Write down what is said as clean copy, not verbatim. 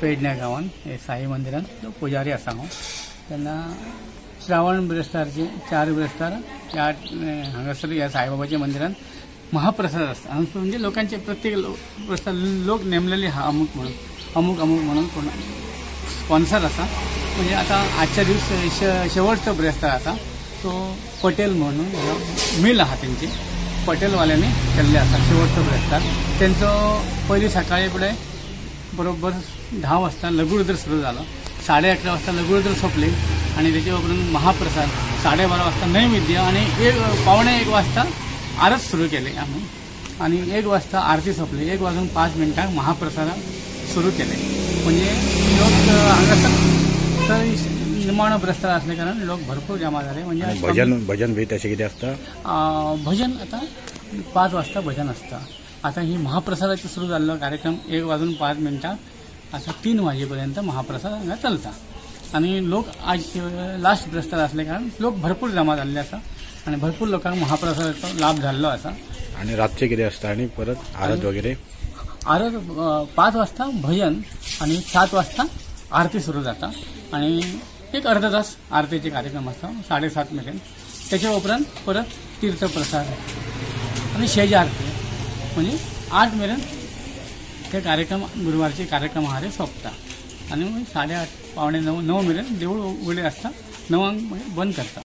पेडण्या गांवांत हे साई मंदिरांत पुजारी आसा हांव तेन्ना श्रावण बिरेस्तारचे 4 बिरेस्तार हांगासर ह्या साईबाबाच्या मंदिरांत महाप्रसाद आसता. म्हणजे लोकांचे प्रत्येक प्रसाद लोक नेमलेले हा अमूक म्हणून कोण स्पॉन्सर आसा. म्हणजे आता आजच्या दीस शेवटचो बिरेस्तार आसा तो पटेल म्हणून मिल आहा तेंची पटेलवाल्यांनी केल्ले आसा शेवटचो बिरेस्तार. तेंचो पयलीं सकाळी फुडें बरोबर 10 वाजता लघुरुद्र सुरू जालो. 11:30 वाजता लघुरुद्र सोंपली आणि तेचे उपरांत महाप्रसाद 12:30 वाजता नैवेद्य आणि 1:15 वाजता आरत सुरू केली आम्ही आणि 1 वाजता आरती सोंपली. 1:05 महाप्रसाद सुरू केले. म्हणजे लोक हांगासर निमाणो बिरेस्तार असले कारण लोक भरपूर जमा झाले. म्हणजे भजन बी तशें कितें आसता. भजन आता 5 वाजता भजन असतं. आता ही महाप्रसादाचा सुरू झालेला कार्यक्रम 1:05 आता 3 वाजेपर्यंत महाप्रसाद हांगा चलता आणि लोक आज लास्ट बिरेस्तार असले कारण लोक भरपूर जमा झाले आसा आणि भरपूर लोकांक महाप्रसादाचो लाभ जाल्लो आसा. आणि रातचे कितें आसता आणि परत आरत वगैरे. आरत 5 वाजता भजन आणि 7 वाजता आरती सुरू जाता आणि एक अर्धा तास आरतीचे कार्यक्रम असता 7:30 मेरेन. त्याच्या उपरांत परत तीर्थप्रसाद आणि शेज आरती म्हणजे 8 मेरेन हे कार्यक्रम गुरुवारचे कार्यक्रम हा सोंपता आणि 8:30 पावणे 9 मेरेन देवूळ उघडे आसता. 9 बंद करता.